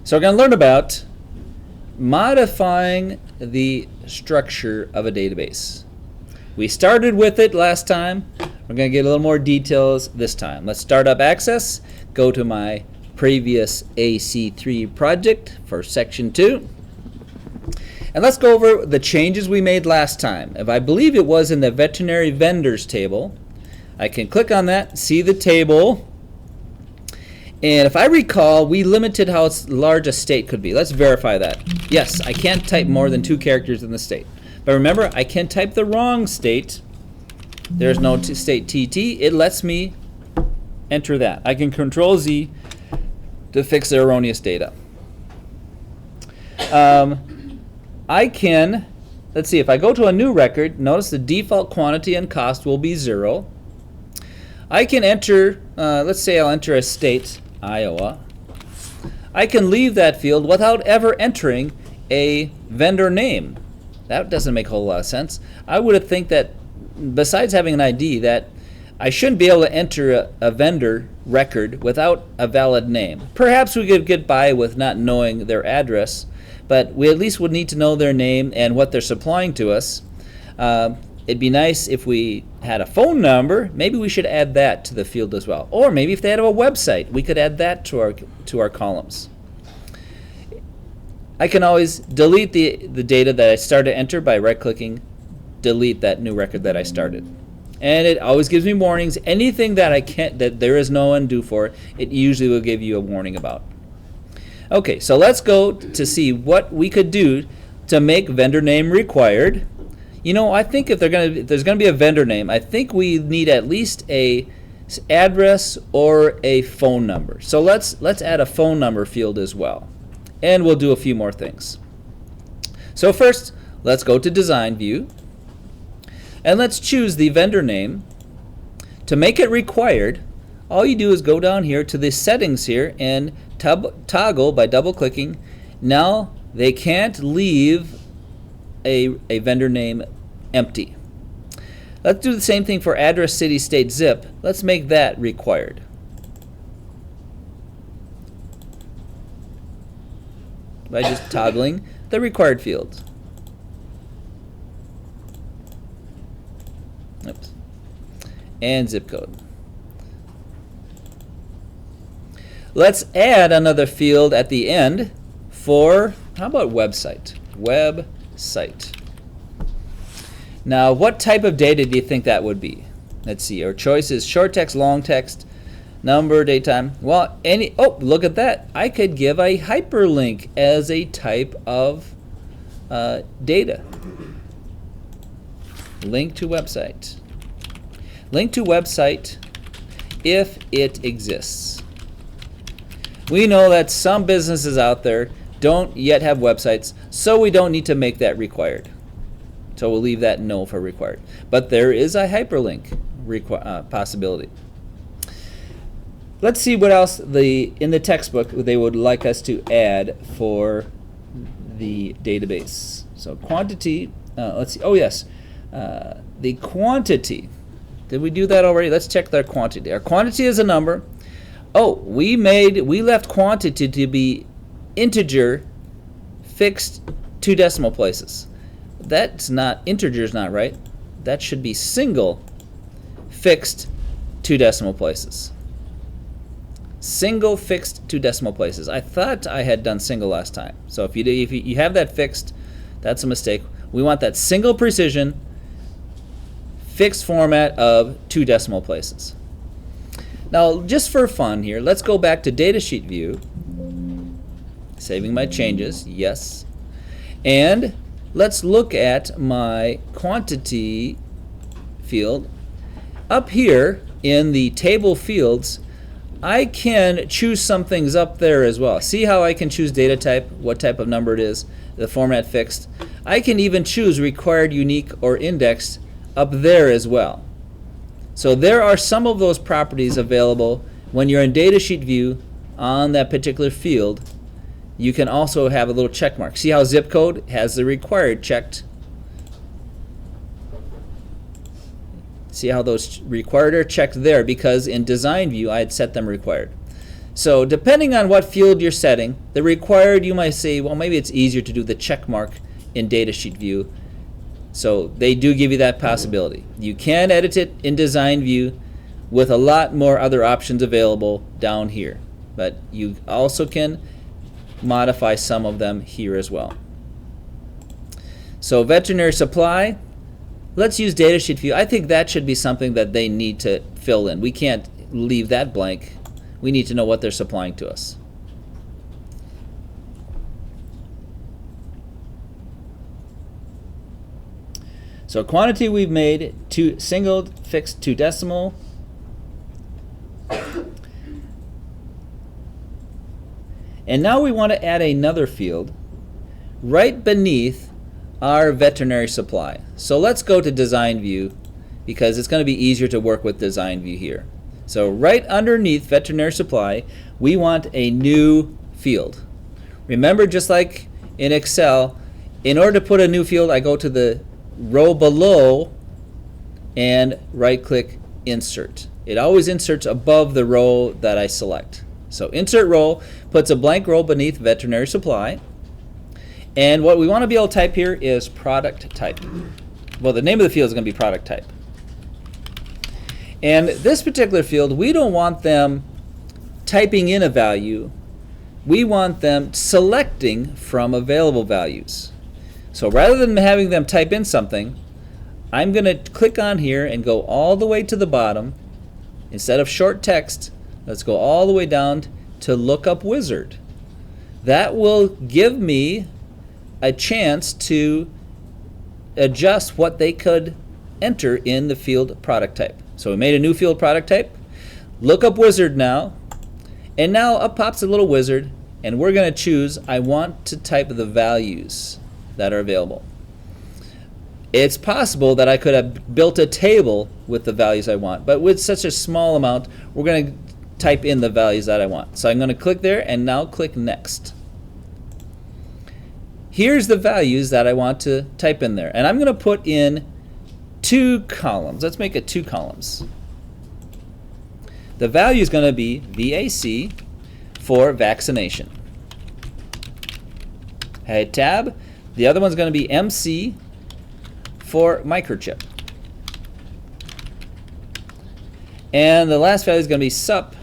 So we're going to learn about modifying the structure of a database. We started with it last time. We're going to get a little more details this time. Let's start up Access, go to my previous AC3 project for section 2. And let's go over the changes we made last time. If I believe it was in the veterinary vendors table, I can click on that, see the table. And if I recall, we limited how large a state could be. Let's verify that. Yes, I can't type more than 2 characters in the state. But remember, I can type the wrong state. There's no state TT. It lets me enter that. I can Control Z to fix the erroneous data. I can, let's see, if I go to a new record, notice the default quantity and cost will be 0. I can enter, let's say I'll enter a state, Iowa. I can leave that field without ever entering a vendor name. That doesn't make a whole lot of sense. I would think that besides having an ID, that I shouldn't be able to enter a vendor record without a valid name. Perhaps we could get by with not knowing their address, but we at least would need to know their name and what they're supplying to us. It'd be nice if we had a phone number. Maybe we should add that to the field as well. Or maybe if they had a website, we could add that to our columns. I can always delete the data that I started to enter by right-clicking, delete that new record that I started. And it always gives me warnings. Anything that there is no undo for, it usually will give you a warning about. Okay, so let's go to see what we could do to make vendor name required. You know, I think if there's going to be a vendor name, I think we need at least a address or a phone number. So let's add a phone number field as well. And we'll do a few more things. So first, let's go to Design View. And let's choose the vendor name. To make it required, all you do is go down here to the settings here and toggle by double-clicking. Now they can't leave a vendor name empty. Let's do the same thing for address, city, state, zip. Let's make that required. By just toggling the required fields. Oops. And zip code. Let's add another field at the end for, how about website? Website. Now, what type of data do you think that would be? Let's see. Our choice is short text, long text, number, date, time. Well, look at that. I could give a hyperlink as a type of data. Link to website. Link to website if it exists. We know that some businesses out there don't yet have websites, so we don't need to make that required. So we'll leave that no for required. But there is a hyperlink possibility. Let's see what else in the textbook they would like us to add for the database. So quantity, let's see, oh yes, the quantity. Did we do that already? Let's check their quantity. Our quantity is a number. Oh, we left quantity to be integer fixed 2 decimal places. That's not, integer's not right. That should be single fixed 2 decimal places. Single fixed 2 decimal places. I thought I had done single last time. So if you have that fixed, that's a mistake. We want that single precision fixed format of 2 decimal places. Now, just for fun here, let's go back to Datasheet View. Saving my changes, yes. And let's look at my quantity field. Up here in the table fields, I can choose some things up there as well. See how I can choose data type, what type of number it is, the format fixed. I can even choose required, unique, or indexed up there as well. So there are some of those properties available when you're in Datasheet View on that particular field. You can also have a little check mark. See how zip code has the required checked? See how those required are checked there because in Design View I had set them required. So depending on what field you're setting, the required, you might say, well, maybe it's easier to do the check mark in Datasheet View. So they do give you that possibility. You can edit it in Design View with a lot more other options available down here. But you also can modify some of them here as well. So veterinary supply, let's use Datasheet View. I think that should be something that they need to fill in. We can't leave that blank. We need to know what they're supplying to us. So quantity we've made, single, fixed, 2 decimal. And now we want to add another field right beneath our veterinary supply. So let's go to Design View because it's going to be easier to work with Design View here. So right underneath veterinary supply, we want a new field. Remember, just like in Excel, in order to put a new field, I go to the row below and right-click Insert. It always inserts above the row that I select. So Insert Row puts a blank row beneath veterinary supply. And what we want to be able to type here is product type. Well, the name of the field is going to be product type. And this particular field, we don't want them typing in a value. We want them selecting from available values. So rather than having them type in something, I'm going to click on here and go all the way to the bottom. Instead of short text, let's go all the way down to Lookup Wizard. That will give me a chance to adjust what they could enter in the field product type. So we made a new field product type. Lookup Wizard now. And now up pops a little wizard, and we're going to choose, I want to type the values that are available. It's possible that I could have built a table with the values I want, but with such a small amount, we're going to type in the values that I want. So I'm going to click there and now click Next. Here's the values that I want to type in there, and I'm going to put in 2 columns. Let's make it 2 columns. The value is going to be VAC for vaccination. Hit tab. The other one's going to be MC for microchip. And the last value is going to be SUP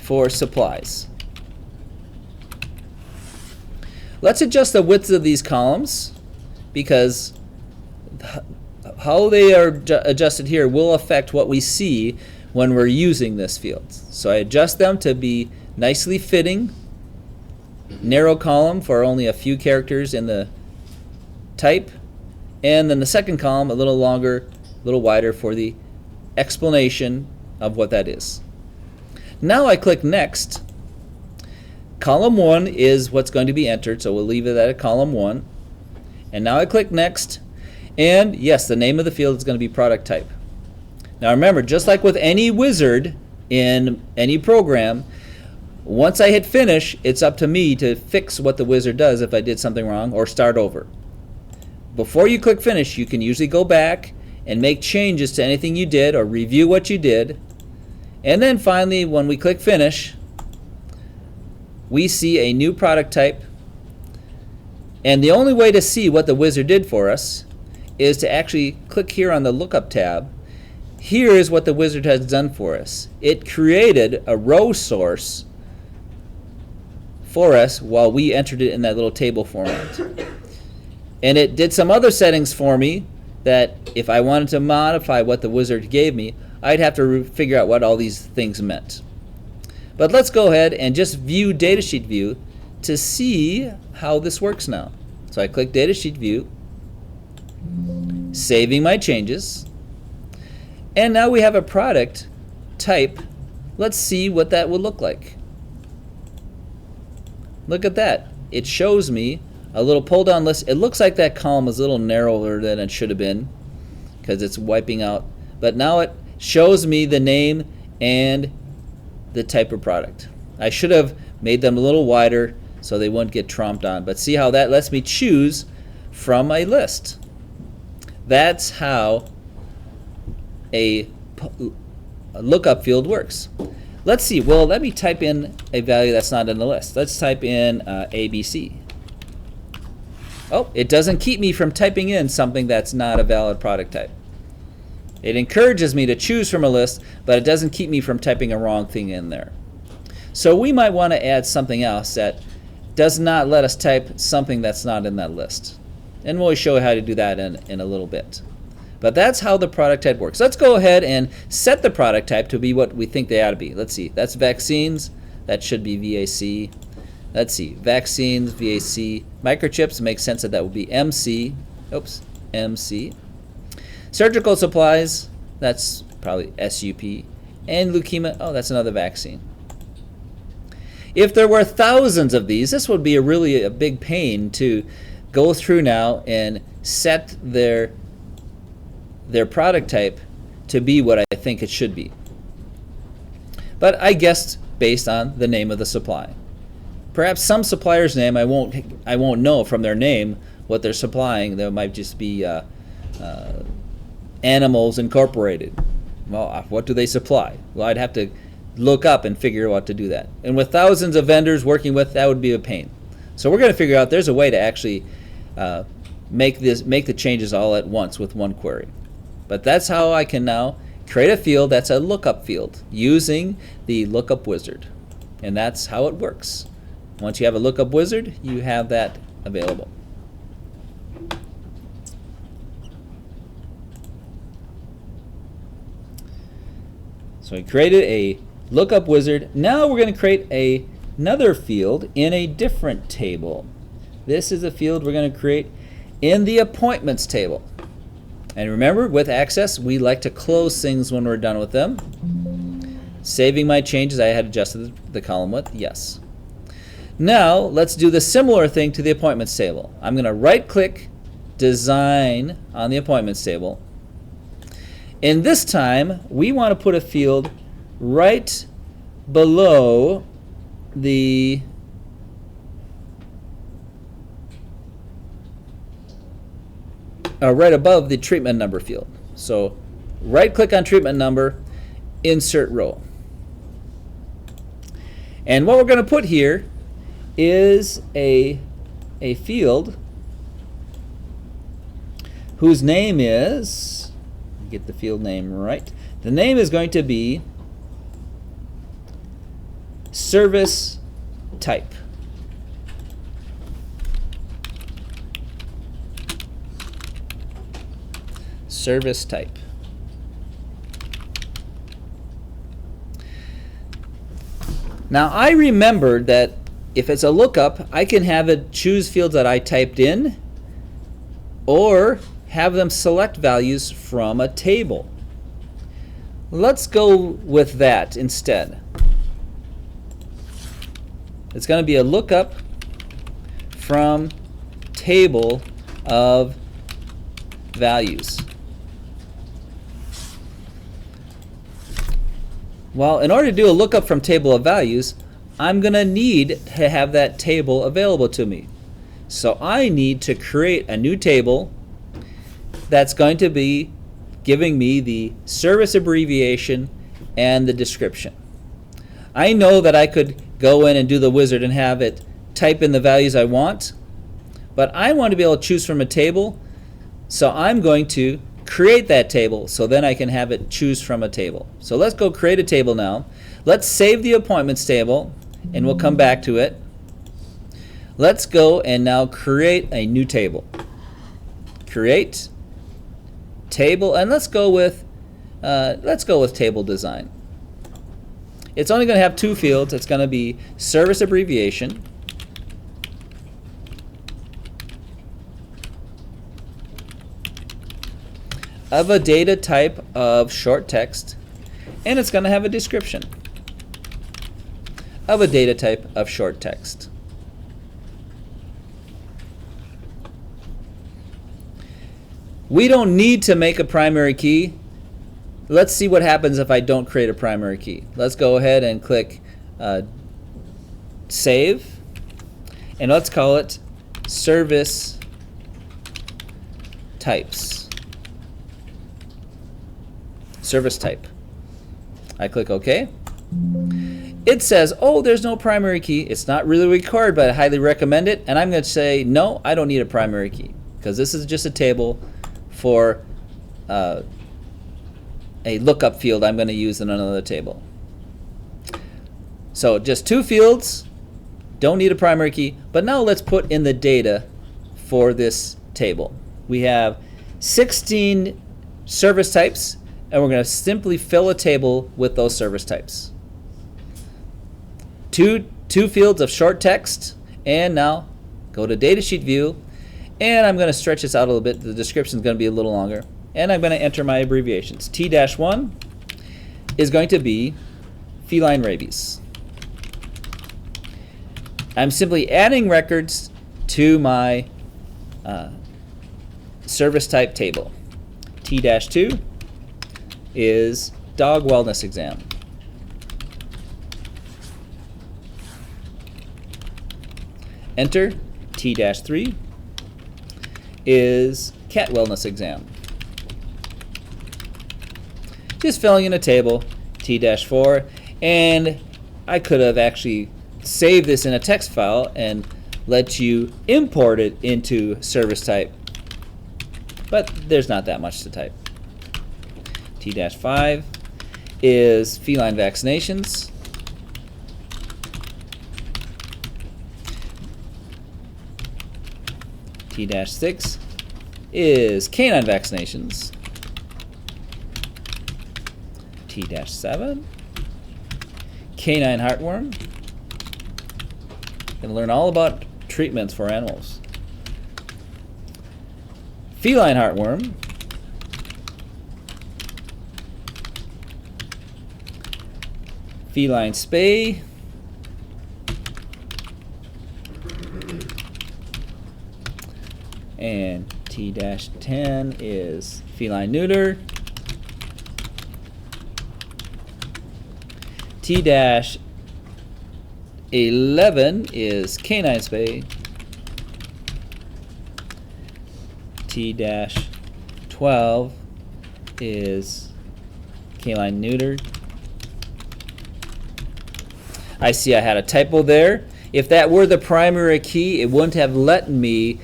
for supplies. Let's adjust the width of these columns because how they are adjusted here will affect what we see when we're using this field. So I adjust them to be nicely fitting, narrow column for only a few characters in the type, and then the second column a little longer, a little wider for the explanation of what that is. Now I click Next. Column 1 is what's going to be entered, so we'll leave it at column 1. And now I click Next, and yes, the name of the field is going to be product type. Now remember, just like with any wizard in any program, once I hit finish, it's up to me to fix what the wizard does if I did something wrong or start over. Before you click finish, you can usually go back and make changes to anything you did or review what you did. And then finally, when we click finish, we see a new product type. And the only way to see what the wizard did for us is to actually click here on the Lookup tab. Here is what the wizard has done for us. It created a row source for us while we entered it in that little table format. And it did some other settings for me that if I wanted to modify what the wizard gave me, I'd have to figure out what all these things meant. But let's go ahead and just view Datasheet View to see how this works now. So I click Datasheet View, saving my changes, and now we have a product type. Let's see what that would look like. Look at that. It shows me a little pull-down list. It looks like that column is a little narrower than it should have been because it's wiping out. But now it shows me the name and the type of product. I should have made them a little wider so they wouldn't get tromped on. But see how that lets me choose from a list. That's how a lookup field works. Let's see. Well, let me type in a value that's not in the list. Let's type in ABC. Oh, it doesn't keep me from typing in something that's not a valid product type. It encourages me to choose from a list, but it doesn't keep me from typing a wrong thing in there. So we might want to add something else that does not let us type something that's not in that list. And we'll show you how to do that in a little bit. But that's how the product type works. Let's go ahead and set the product type to be what we think they ought to be. Let's see. That's vaccines. That should be VAC. Let's see. Vaccines, VAC. Microchips, makes sense that would be MC. Oops. MC. Surgical supplies, that's probably SUP. And leukemia, oh, that's another vaccine. If there were thousands of these, this would be really a big pain to go through now and set their product type to be what I think it should be. But I guessed based on the name of the supply. Perhaps some supplier's name I won't know from their name what they're supplying. There might just be Animals Incorporated. Well, what do they supply? Well, I'd have to look up and figure out what to do that. And with thousands of vendors working with, that would be a pain. So we're going to figure out there's a way to actually make the changes all at once with one query. But that's how I can now create a field that's a lookup field using the lookup wizard. And that's how it works. Once you have a lookup wizard, you have that available. So we created a lookup wizard. Now we're going to create another field in a different table. This is a field we're going to create in the appointments table. And remember, with Access, we like to close things when we're done with them. Saving my changes, I had adjusted the column width, yes. Now, let's do the similar thing to the appointments table. I'm going to right-click Design on the appointments table. And this time, we want to put a field right below the right above the treatment number field. So right-click on treatment number, insert row. And what we're going to put here is a field whose name is, get the field name right, the name is going to be service type. Service type. Now I remembered that if it's a lookup, I can have it choose fields that I typed in or have them select values from a table. Let's go with that instead. It's going to be a lookup from table of values. Well, in order to do a lookup from table of values, I'm going to need to have that table available to me. So I need to create a new table that's going to be giving me the service abbreviation and the description. I know that I could go in and do the wizard and have it type in the values I want, but I want to be able to choose from a table, so I'm going to create that table so then I can have it choose from a table. So let's go create a table now. Let's save the appointments table and we'll come back to it. Let's go and now create a new table. Create table, and let's go with table design. It's only going to have two fields. It's going to be service abbreviation of a data type of short text, and it's going to have a description of a data type of short text. We don't need to make a primary key. Let's see what happens if I don't create a primary key. Let's go ahead and click Save, and let's call it Service Types. Service type. I click OK. It says, oh, there's no primary key. It's not really required, but I highly recommend it. And I'm going to say, no, I don't need a primary key, because this is just a table for a lookup field I'm going to use in another table. So just 2 fields, don't need a primary key. But now let's put in the data for this table. We have 16 service types, and we're going to simply fill a table with those service types. Two fields of short text, and now go to datasheet view, and I'm going to stretch this out a little bit. The description is going to be a little longer, and I'm going to enter my abbreviations. T-1 is going to be feline rabies. I'm simply adding records to my service type table. T-2 is dog wellness exam. Enter. T-3 is cat wellness exam. Just filling in a table. T-4, and I could have actually saved this in a text file and let you import it into service type, but there's not that much to type. T-5 is feline vaccinations. T-6 is canine vaccinations. T-7, canine heartworm. Going to learn all about treatments for animals. Feline heartworm. Feline spay. And T-10 is feline neuter. T-11 is canine spay. T-12 is canine neuter. I see I had a typo there. If that were the primary key, it wouldn't have let me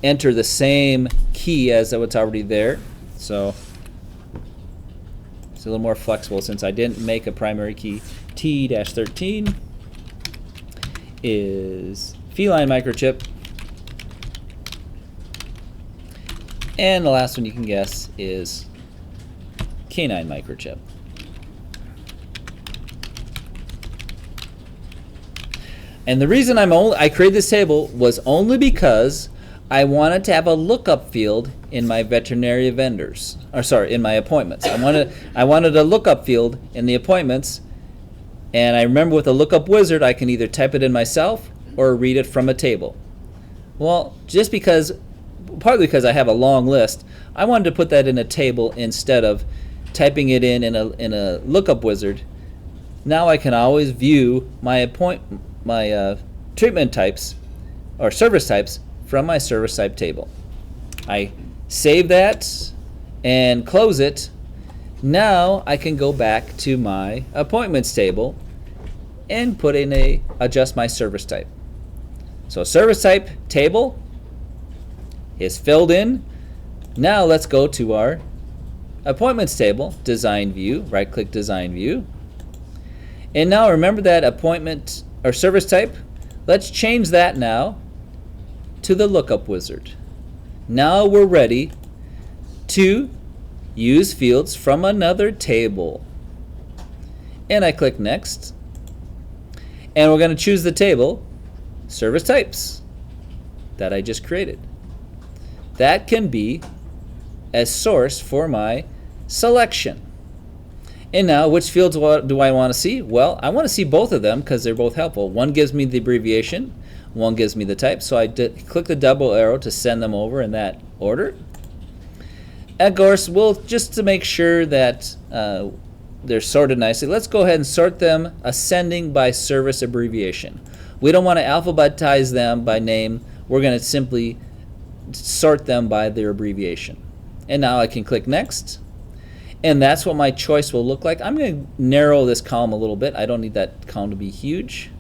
enter the same key as what's already there. So it's a little more flexible since I didn't make a primary key. T-13 is feline microchip. And the last one you can guess is canine microchip. And the reason I created this table was only because I wanted to have a lookup field in my veterinary vendors, or sorry, in my appointments. I wanted a lookup field in the appointments, and I remember with a lookup wizard, I can either type it in myself or read it from a table. Well, partly because I have a long list, I wanted to put that in a table instead of typing it in a lookup wizard. Now I can always view my treatment types or service types from my service type table. I save that and close it. Now I can go back to my appointments table and adjust my service type. So service type table is filled in. Now let's go to our appointments table, design view, right click design view. And now remember that appointment or service type. Let's change that now to the lookup wizard. Now we're ready to use fields from another table. And I click next. And we're going to choose the table, service types, that I just created. That can be a source for my selection. And now, which fields do I want to see? Well, I want to see both of them because they're both helpful. One gives me the abbreviation, one gives me the type. So I click the double arrow to send them over in that order. Of course, just to make sure that they're sorted nicely, let's go ahead and sort them ascending by service abbreviation. We don't want to alphabetize them by name. We're going to simply sort them by their abbreviation. And now I can click next. And that's what my choice will look like. I'm going to narrow this column a little bit. I don't need that column to be huge.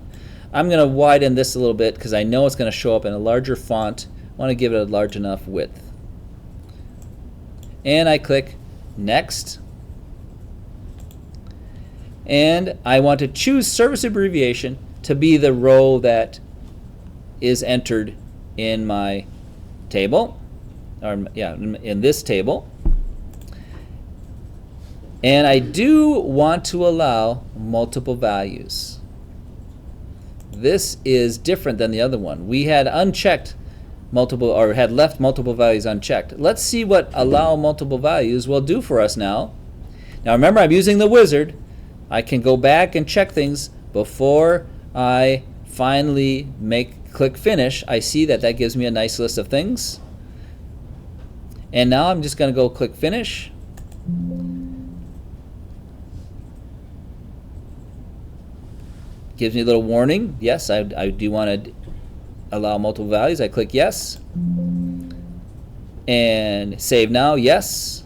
I'm going to widen this a little bit because I know it's going to show up in a larger font. I want to give it a large enough width. And I click Next. And I want to choose service abbreviation to be the row that is entered in my table, or yeah, in this table. And I do want to allow multiple values. This is different than the other one. We had unchecked multiple, or had left multiple values unchecked. Let's see what allow multiple values will do for us now. Now remember, I'm using the wizard. I can go back and check things before I finally click finish. I see that gives me a nice list of things. And now I'm just going to go click finish. Gives me a little warning. Yes, I do want to allow multiple values. I click yes. And save now, yes.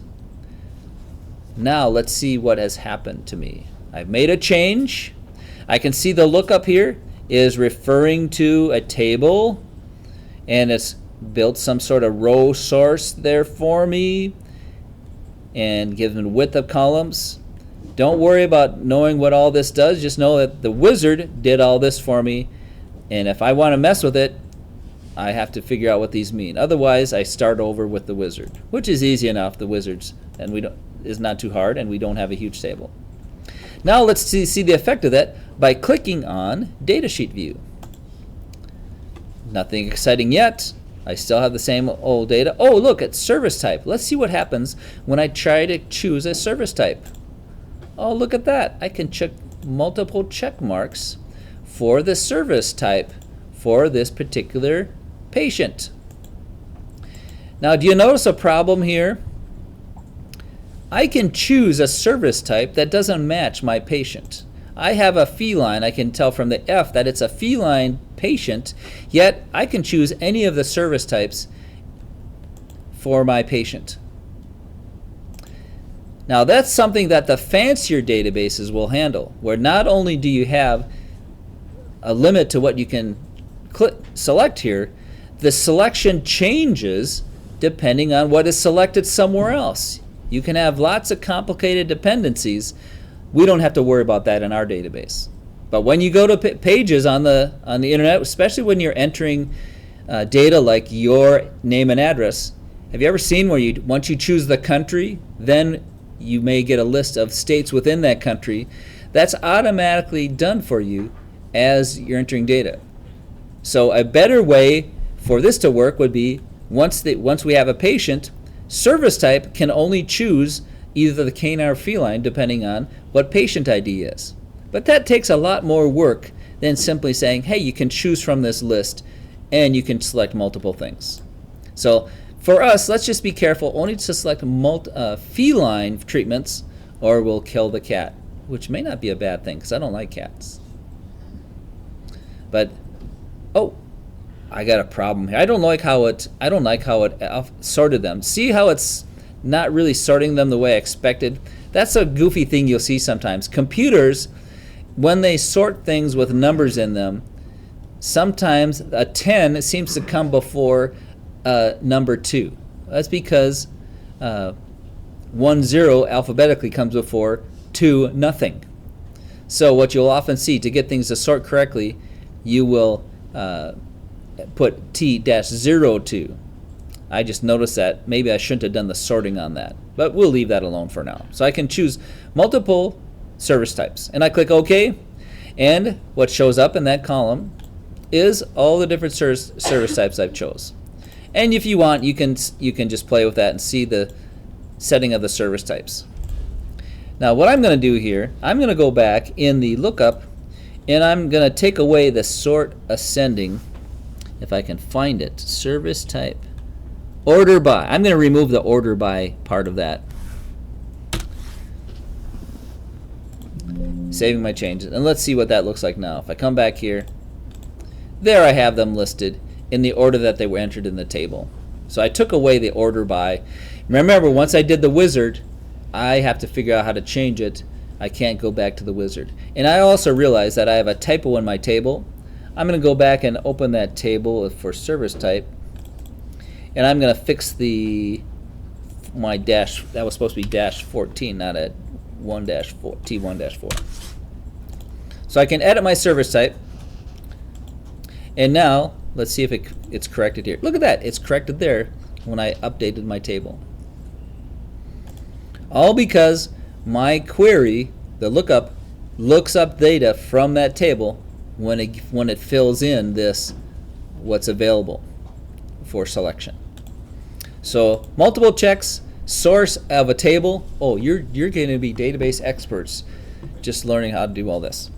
Now let's see what has happened to me. I've made a change. I can see the lookup here is referring to a table, and it's built some sort of row source there for me and given width of columns. Don't worry about knowing what all this does. Just know that the wizard did all this for me, and if I want to mess with it, I have to figure out what these mean. Otherwise, I start over with the wizard, which is easy enough. The wizards is not too hard, and we don't have a huge table. Now let's see the effect of that by clicking on Datasheet View. Nothing exciting yet. I still have the same old data. Oh, look, it's service type. Let's see what happens when I try to choose a service type. Oh, look at that. I can check multiple check marks for the service type for this particular patient. Now, do you notice a problem here? I can choose a service type that doesn't match my patient. I have a feline. I can tell from the F that it's a feline patient, yet I can choose any of the service types for my patient. Now that's something that the fancier databases will handle, where not only do you have a limit to what you can select here, the selection changes depending on what is selected somewhere else. You can have lots of complicated dependencies. We don't have to worry about that in our database. But when you go to pages on the internet, especially when you're entering data like your name and address, have you ever seen where once you choose the country, then you may get a list of states within that country? That's automatically done for you as you're entering data. So a better way for this to work would be once we have a patient, service type can only choose either the canine or feline depending on what patient ID is. But that takes a lot more work than simply saying, hey, you can choose from this list and you can select multiple things. So for us, let's just be careful only to select feline treatments or we'll kill the cat, which may not be a bad thing because I don't like cats. But, oh, I got a problem here. I don't like how it sorted them. See how it's not really sorting them the way I expected? That's a goofy thing you'll see sometimes. Computers, when they sort things with numbers in them, sometimes a 10 seems to come before number 2. That's because 1 0 alphabetically comes before 2 nothing. So what you'll often see, to get things to sort correctly, you will put T-02. I just noticed that. Maybe I shouldn't have done the sorting on that, but we'll leave that alone for now. So I can choose multiple service types, and I click OK, and what shows up in that column is all the different service types I've chose. And if you want, you can just play with that and see the setting of the service types. Now what I'm going to do here, I'm going to go back in the lookup, and I'm going to take away the sort ascending, if I can find it, service type, order by. I'm going to remove the order by part of that. Saving my changes, and let's see what that looks like now. If I come back here, there I have them listed in the order that they were entered in the table. So I took away the order by. Remember, once I did the wizard, I have to figure out how to change it. I can't go back to the wizard. And I also realize that I have a typo in my table. I'm going to go back and open that table for service type, and I'm going to fix my dash. That was supposed to be dash 14, not a 1-4, T1-4. So I can edit my service type, and now let's see if it's corrected here. Look at that, it's corrected there when I updated my table. All because my query, the lookup, looks up data from that table when it fills in what's available for selection. So multiple checks, source of a table. Oh, you're going to be database experts just learning how to do all this.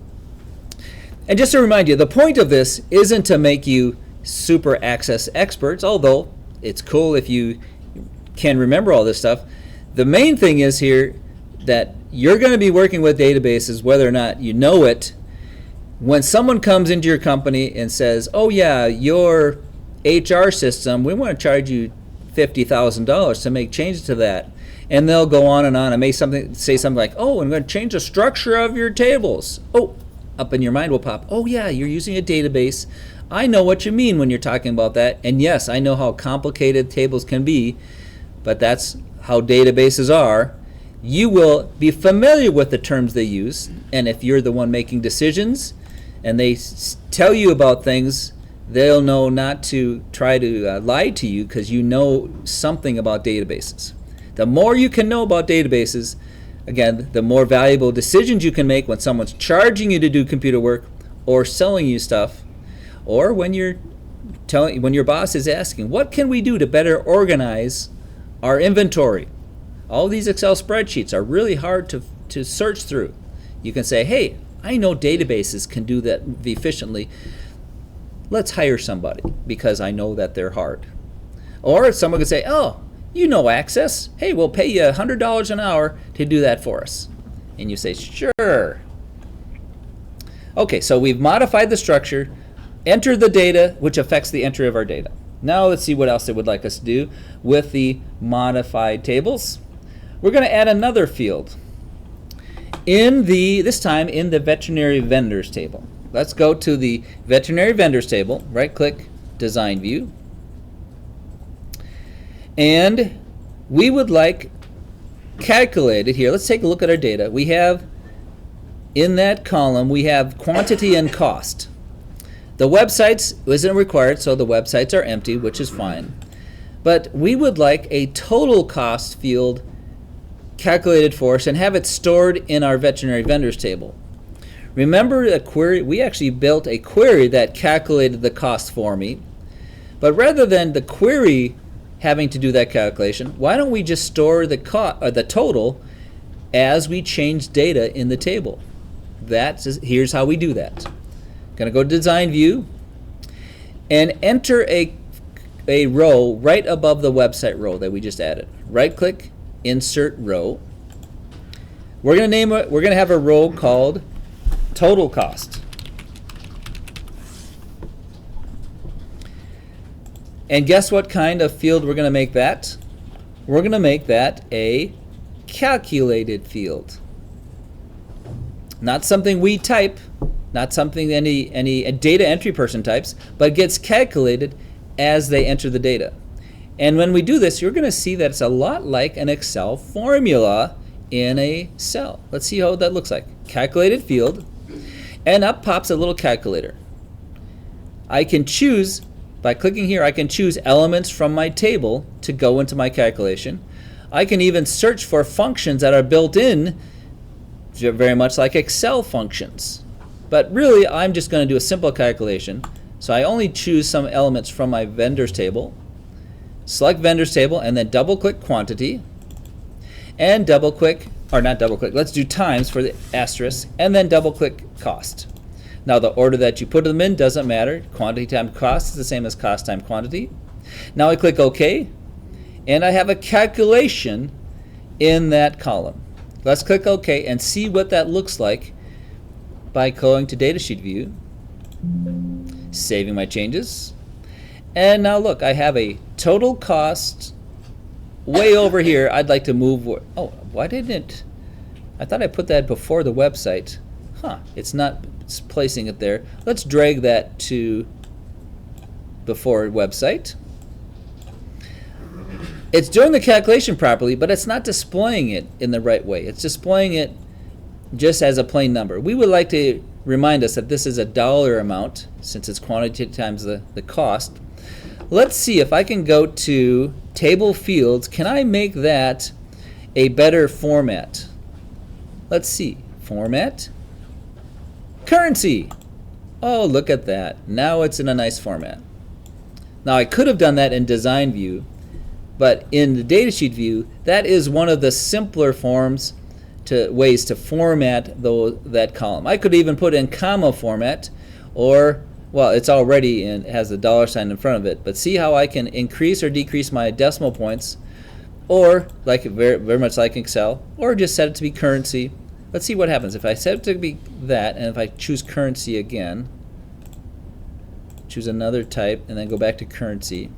And just to remind you, the point of this isn't to make you super access experts, although it's cool if you can remember all this stuff. The main thing is here that you're going to be working with databases whether or not you know it. When someone comes into your company and says, oh yeah, your HR system, we want to charge you $50,000 to make changes to that. And they'll go on and may say something like, oh, I'm going to change the structure of your tables. Oh, up in your mind will pop, oh yeah, you're using a database. I know what you mean when you're talking about that. And yes, I know how complicated tables can be, but that's how databases are. You will be familiar with the terms they use, and if you're the one making decisions and they tell you about things, they'll know not to try to lie to you because you know something about databases. The more you can know about databases, again, the more valuable decisions you can make when someone's charging you to do computer work or selling you stuff, or when your boss is asking, what can we do to better organize our inventory? All these Excel spreadsheets are really hard to search through. You can say, hey, I know databases can do that efficiently. Let's hire somebody because I know that they're hard. Or someone could say, oh, you know Access. Hey, we'll pay you $100 an hour to do that for us. And you say, sure. Okay, so we've modified the structure, entered the data, which affects the entry of our data. Now let's see what else they would like us to do with the modified tables. We're going to add another field this time in the veterinary vendors table. Let's go to the veterinary vendors table, right click, design view. And we would like calculated here. Let's take a look at our data. We have in that column, we have quantity and cost. The websites isn't required, so the websites are empty, which is fine. But we would like a total cost field calculated for us and have it stored in our veterinary vendors table. Remember a query? We actually built a query that calculated the cost for me. But rather than the query having to do that calculation, why don't we just store the total as we change data in the table? Here's how we do that. Going to go to design view and enter a row right above the website row that we just added. Right click, insert row. We're going to have a row called total cost. And guess what kind of field we're going to make that? We're going to make that a calculated field. Not something we type, not something any data entry person types, but gets calculated as they enter the data. And when we do this, you're going to see that it's a lot like an Excel formula in a cell. Let's see how that looks like. Calculated field, and up pops a little calculator. I can choose, by clicking here, I can choose elements from my table to go into my calculation. I can even search for functions that are built in, very much like Excel functions. But really, I'm just going to do a simple calculation. So I only choose some elements from my vendors table, select vendors table, and then double click quantity, and double click, or not double click, let's do times for the asterisk, and then double click cost. Now the order that you put them in doesn't matter. Quantity times cost is the same as cost times quantity. Now I click OK, and I have a calculation in that column. Let's click OK and see what that looks like by going to Datasheet View, saving my changes. And now look, I have a total cost way over here, I'd like to move. Oh, why didn't it? I thought I put that before the website. Huh, it's not placing it there. Let's drag that to before website. It's doing the calculation properly, but it's not displaying it in the right way. It's displaying it just as a plain number. We would like to remind us that this is a dollar amount, since it's quantity times the cost. Let's see if I can go to table fields. Can I make that a better format? Let's see. Format. Currency. Oh, look at that. Now it's in a nice format. Now I could have done that in design view, but in the datasheet view, that is one of the simpler ways to format that column. I could even put in comma format, or, well, it's already in, it has a dollar sign in front of it, but see how I can increase or decrease my decimal points, or like very much like Excel, or just set it to be currency. Let's see what happens if I set it to be that, and if I choose currency again, choose another type, and then go back to currency.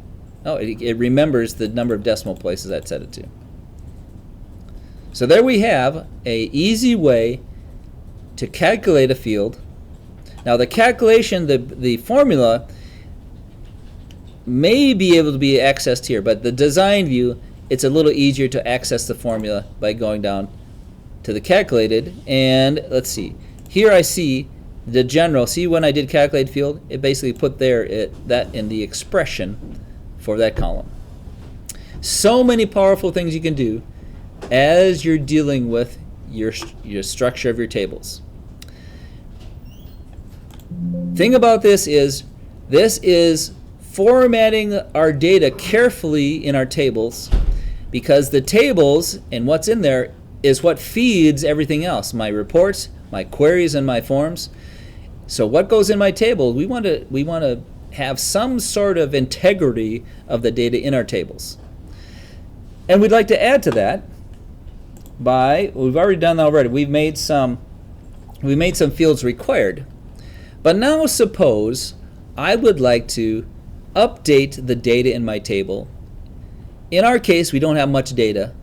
Oh, it remembers the number of decimal places I'd set it to. So there we have an easy way to calculate a field. Now the calculation, the formula may be able to be accessed here, but the design view, it's a little easier to access the formula by going down to the calculated, and let's see. Here I see the general. See when I did calculate field, it basically put that in the expression for that column. So many powerful things you can do as you're dealing with your structure of your tables. Thing about this is formatting our data carefully in our tables, because the tables and what's in there is what feeds everything else, my reports, my queries, and my forms. So what goes in my table, we want to have some sort of integrity of the data in our tables. And we'd like to add to that we've already done that already. We made some fields required. But now suppose I would like to update the data in my table. In our case, we don't have much data,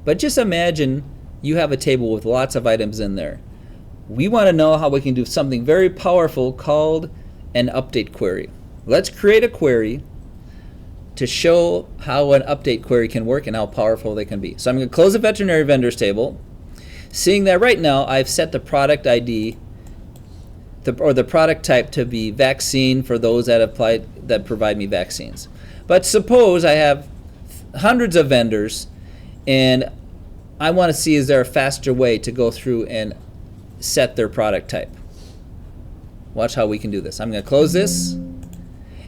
but just imagine you have a table with lots of items in there. We want to know how we can do something very powerful called an update query. Let's create a query to show how an update query can work and how powerful they can be. So I'm going to close the veterinary vendors table, seeing that right now I've set the product ID or the product type to be vaccine for those that provide me vaccines. But suppose I have hundreds of vendors and I want to see, is there a faster way to go through and set their product type? Watch how we can do this. I'm going to close this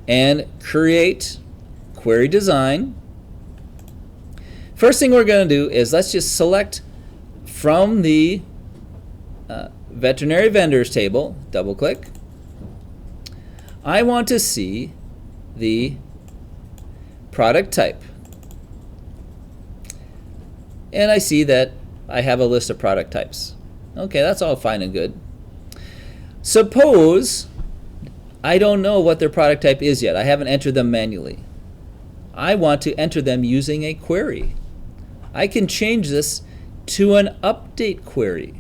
and create query design. First thing we're going to do is let's just select from the veterinary vendors table, double click. I want to see the product type. And I see that I have a list of product types. Okay, that's all fine and good. Suppose I don't know what their product type is yet. I haven't entered them manually. I want to enter them using a query. I can change this to an update query.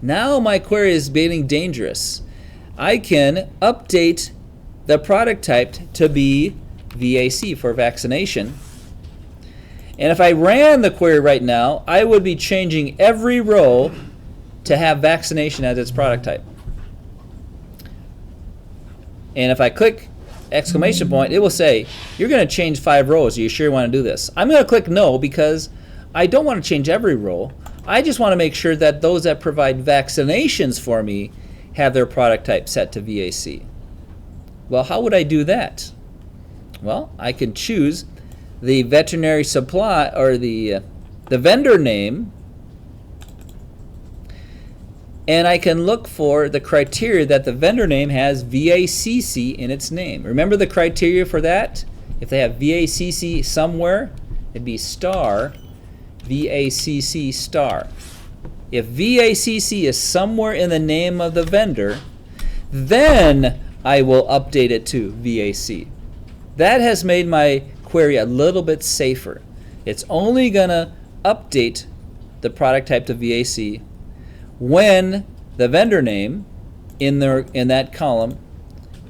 Now my query is getting dangerous. I can update the product type to be VAC for vaccination. And if I ran the query right now, I would be changing every row to have vaccination as its product type. And if I click exclamation point, it will say, you're going to change 5 rows. Are you sure you want to do this? I'm going to click no because I don't want to change every row. I just want to make sure that those that provide vaccinations for me have their product type set to VAC. Well, how would I do that? Well, I can choose the veterinary supply or the vendor name, and I can look for the criteria that the vendor name has VACC in its name. Remember the criteria for that? If they have VACC somewhere, it'd be star VACC star. If VACC is somewhere in the name of the vendor, then I will update it to VAC. That has made my query a little bit safer. It's only going to update the product type to VAC when the vendor name in that column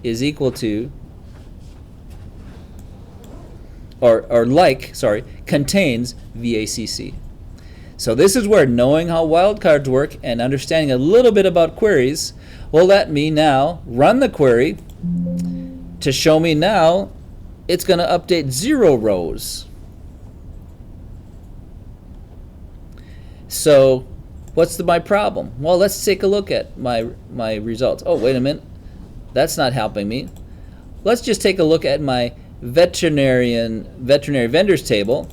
is equal to contains VACC. So this is where knowing how wildcards work and understanding a little bit about queries will let me now run the query to show me now it's going to update 0 rows. So what's my problem? Well, let's take a look at my results. Oh, wait a minute. That's not helping me. Let's just take a look at my veterinary vendors table,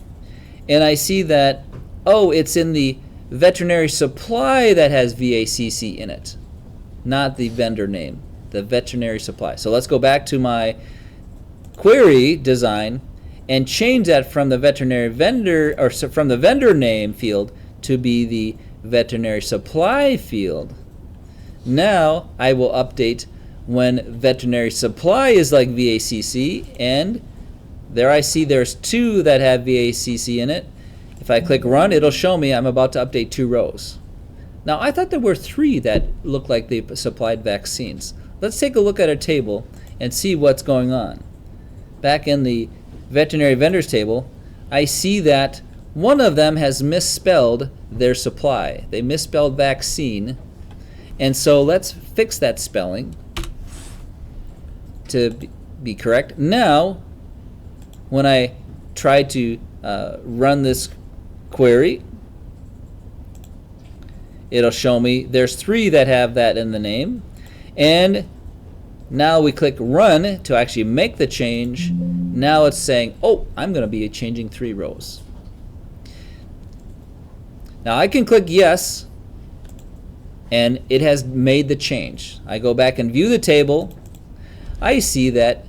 and I see that, oh, it's in the veterinary supply that has VACC in it, not the vendor name, the veterinary supply. So let's go back to my query design and change that from the veterinary vendor, or from the vendor name field to be the veterinary supply field. Now I will update when veterinary supply is like VACC, and there I see there's 2 that have VACC in it. If I click run, it'll show me I'm about to update 2 rows. Now I thought there were 3 that looked like they supplied vaccines. Let's take a look at our table and see what's going on. Back in the veterinary vendors table, I see that one of them has misspelled their supply. They misspelled vaccine, and so let's fix that spelling to be correct. Now, when I try to run this query, it'll show me there's 3 that have that in the name, and now we click run to actually make the change. Now it's saying, oh, I'm going to be changing 3 rows. Now I can click yes, and it has made the change. I go back and view the table. I see that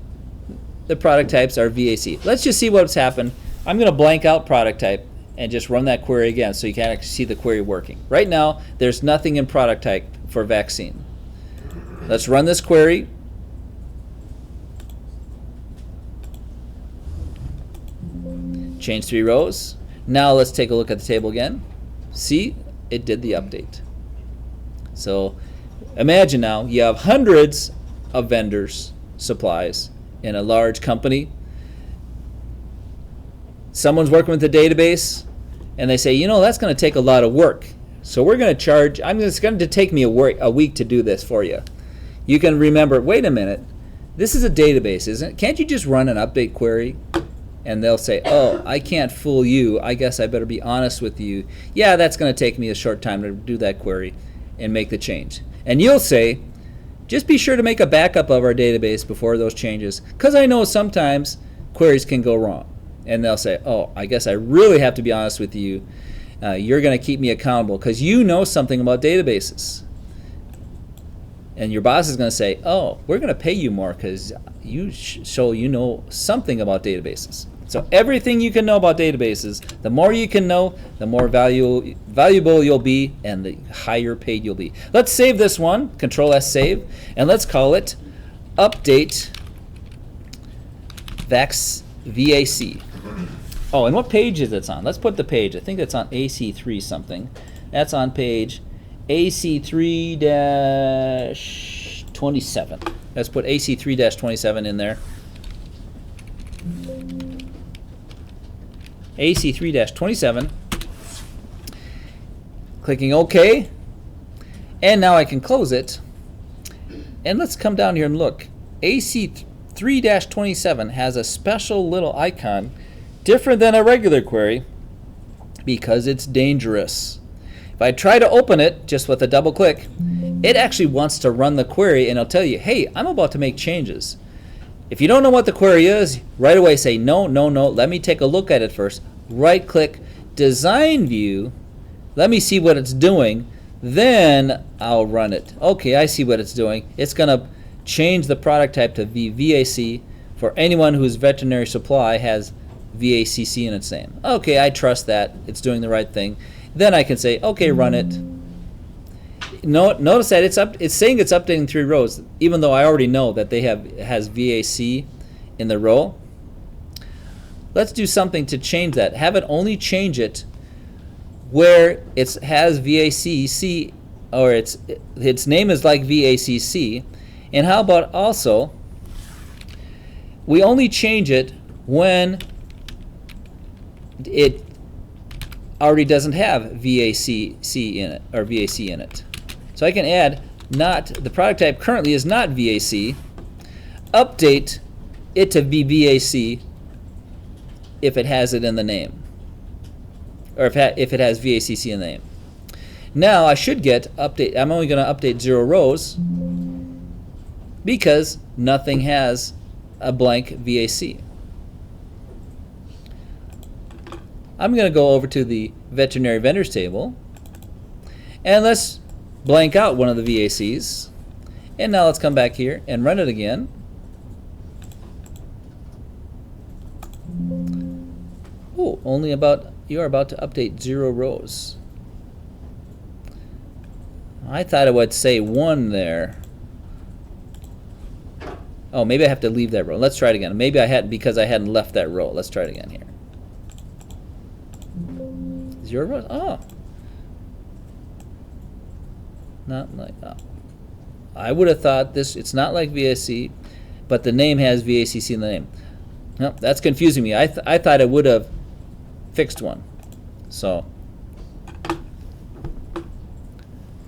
the product types are VAC. Let's just see what's happened. I'm going to blank out product type and just run that query again so you can actually see the query working. Right now, there's nothing in product type for vaccine. Let's run this query. Change 3 rows. Now let's take a look at the table again. See, it did the update. So imagine now you have hundreds of vendors, supplies in a large company. Someone's working with the database, and they say, you know, that's going to take a lot of work. So we're going to charge, it's going to take me a week to do this for you. You can remember, wait a minute, this is a database, isn't it? Can't you just run an update query? And they'll say, oh, I can't fool you. I guess I better be honest with you. Yeah, that's going to take me a short time to do that query and make the change. And you'll say, just be sure to make a backup of our database before those changes, because I know sometimes queries can go wrong. And they'll say, oh, I guess I really have to be honest with you. You're going to keep me accountable because you know something about databases. And your boss is going to say, oh, we're going to pay you more because you know something about databases. So everything you can know about databases, the more you can know, the more valuable you'll be and the higher paid you'll be. Let's save this one, Control S save, and let's call it Update VAC. Oh, and what page is it on? Let's put the page. I think it's on AC3 something. That's on page AC3-27. Let's put AC3-27 in there. AC3-27. Clicking OK. And now I can close it. And let's come down here and look. AC3-27 has a special little icon, different than a regular query, because it's dangerous. If I try to open it just with a double click, it actually wants to run the query, and it'll tell you, hey, I'm about to make changes. If you don't know what the query is, right away say, no, let me take a look at it first. Right click, design view, let me see what it's doing, then I'll run it. Okay, I see what it's doing. It's going to change the product type to VAC for anyone whose veterinary supply has VACC in its name. Okay, I trust that. It's doing the right thing. Then I can say, okay, run it. Notice that it's saying it's updating 3 rows, even though I already know that has VAC in the row. let's do something to change that. Have it only change it where it has VACC, or its name is like VACC. And how about also we only change it when it already doesn't have VACC in it, or VAC in it. So I can add not, the product type currently is not VAC, update it to be VAC if it has it in the name, or if it has VACC in the name. Now I should get update, I'm only going to update 0 rows because nothing has a blank VAC. I'm going to go over to the veterinary vendors table and let's blank out one of the VACs. And now let's come back here and run it again. Oh, you are about to update 0 rows. I thought it would say 1 there. Oh, maybe I have to leave that row. Let's try it again. Maybe I hadn't, because I hadn't left that row. Let's try it again here. 0 rows? Oh. Not like, oh. I would have thought this, it's not like VAC, but the name has VACC in the name. No, that's confusing me. I thought it would have fixed one. So,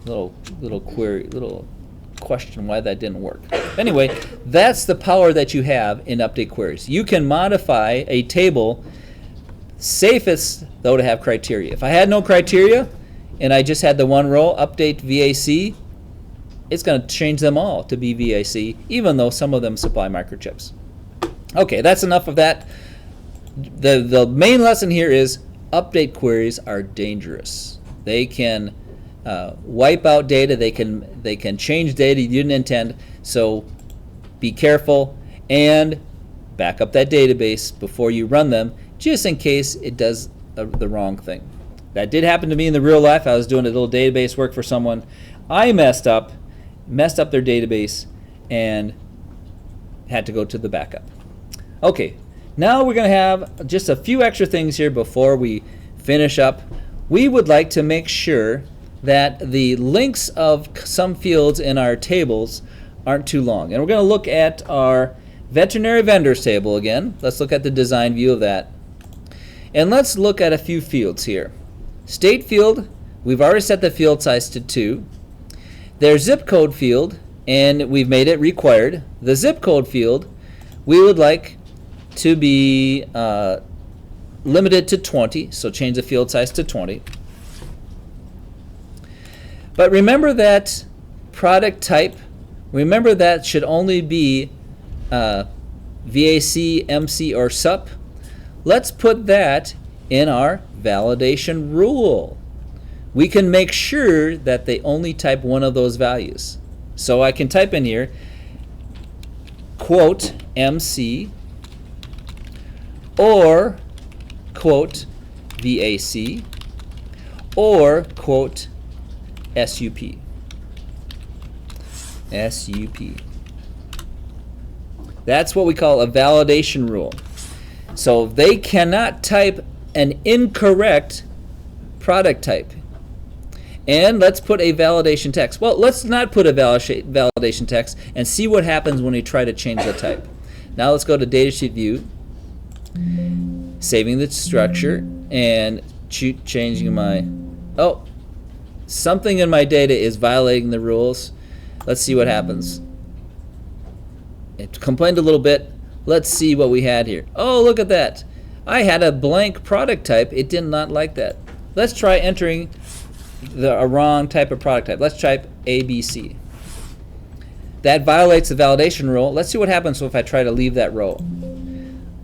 little query, little question why that didn't work. Anyway, that's the power that you have in update queries. You can modify a table, safest though to have criteria. If I had no criteria and I just had the 1 row, update VAC, it's going to change them all to be VAC, even though some of them supply microchips. Okay, that's enough of that. The main lesson here is update queries are dangerous. They can wipe out data. They can change data you didn't intend. So be careful and back up that database before you run them, just in case it does the wrong thing. That did happen to me in the real life. I was doing a little database work for someone. I messed up their database and had to go to the backup. Okay, now we're going to have just a few extra things here before we finish up. We would like to make sure that the links of some fields in our tables aren't too long. And we're going to look at our veterinary vendors table again. Let's look at the design view of that. And let's look at a few fields here. State field, we've already set the field size to 2. Their zip code field, and we've made it required. The zip code field, we would like to be limited to 20, so change the field size to 20. But remember that product type, remember that should only be VAC, MC, or SUP. Let's put that in our validation rule. We can make sure that they only type one of those values. So I can type in here, quote, MC, or quote, VAC, or quote, SUP. SUP. That's what we call a validation rule. So they cannot type an incorrect product type. And let's put a validation text. Well, let's not put a validation text and see what happens when we try to change the type. Now let's go to datasheet view, saving the structure, and changing my, oh, something in my data is violating the rules. Let's see what happens. It complained a little bit. Let's see what we had here. Oh, look at that. I had a blank product type. It did not like that. Let's try entering a wrong type of product type. Let's type ABC. That violates the validation rule. Let's see what happens if I try to leave that row.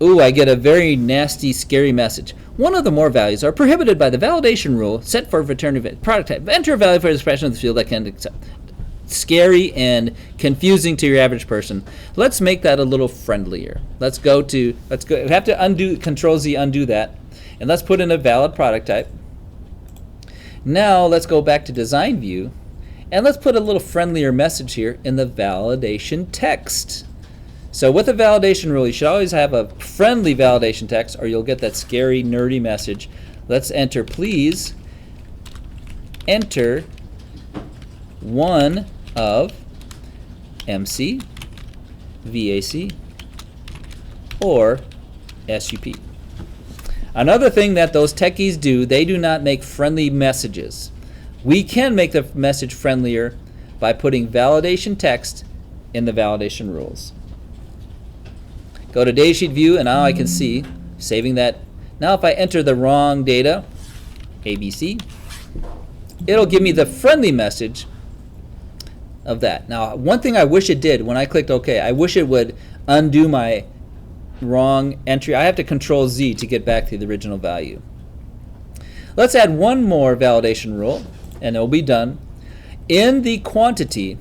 Ooh, I get a very nasty, scary message. One of the more values are prohibited by the validation rule set for veterinary product type. Enter a value for the expression of the field that can accept. Scary and confusing to your average person. Let's make that a little friendlier. We have to undo, Control Z, undo that. And let's put in a valid product type. Now let's go back to design view. And let's put a little friendlier message here in the validation text. So with a validation rule, you should always have a friendly validation text, or you'll get that scary, nerdy message. Let's enter, please enter one of MC, VAC, or SUP. Another thing that those techies do, they do not make friendly messages. We can make the message friendlier by putting validation text in the validation rules. Go to datasheet view, and now I can see, saving that. Now if I enter the wrong data, ABC, it'll give me the friendly message of that. Now, one thing I wish it did when I clicked OK, I wish it would undo my wrong entry. I have to Control Z to get back to the original value. Let's add one more validation rule, and it'll be done. In the quantity,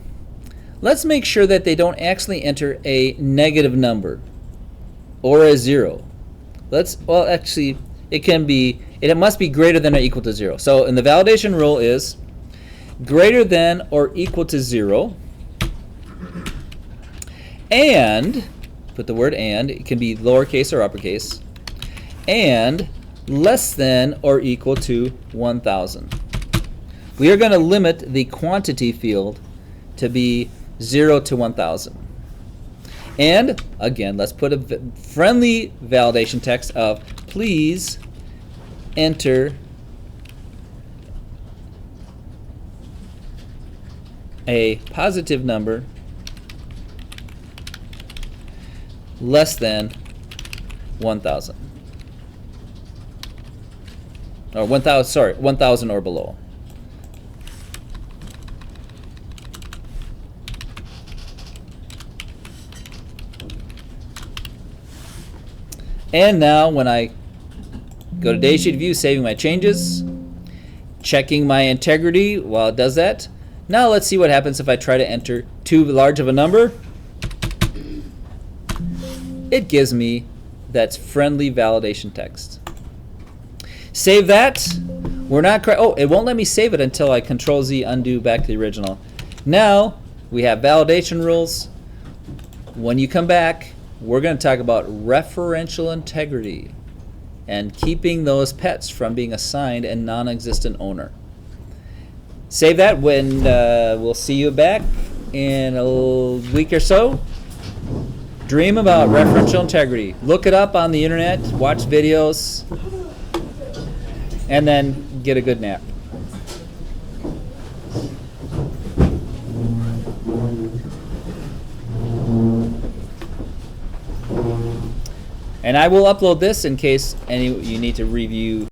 let's make sure that they don't actually enter a negative number or a 0. Well, actually, it must be greater than or equal to 0. So in the validation rule is greater than or equal to 0, and put the word and, it can be lowercase or uppercase, and less than or equal to 1,000. We are going to limit the quantity field to be 0 to 1,000. And again, let's put a friendly validation text of please enter a positive number less than 1,000. Or 1,000 or below. And now when I go to datasheet view, saving my changes, checking my integrity while it does that. Now let's see what happens if I try to enter too large of a number. It gives me that friendly validation text. Save that. It won't let me save it until I Control Z undo back to the original. Now we have validation rules. When you come back, we're going to talk about referential integrity and keeping those pets from being assigned a non-existent owner. Save that. When we'll see you back in a week or so. Dream about referential integrity. Look it up on the internet, watch videos, and then get a good nap. And I will upload this in case you need to review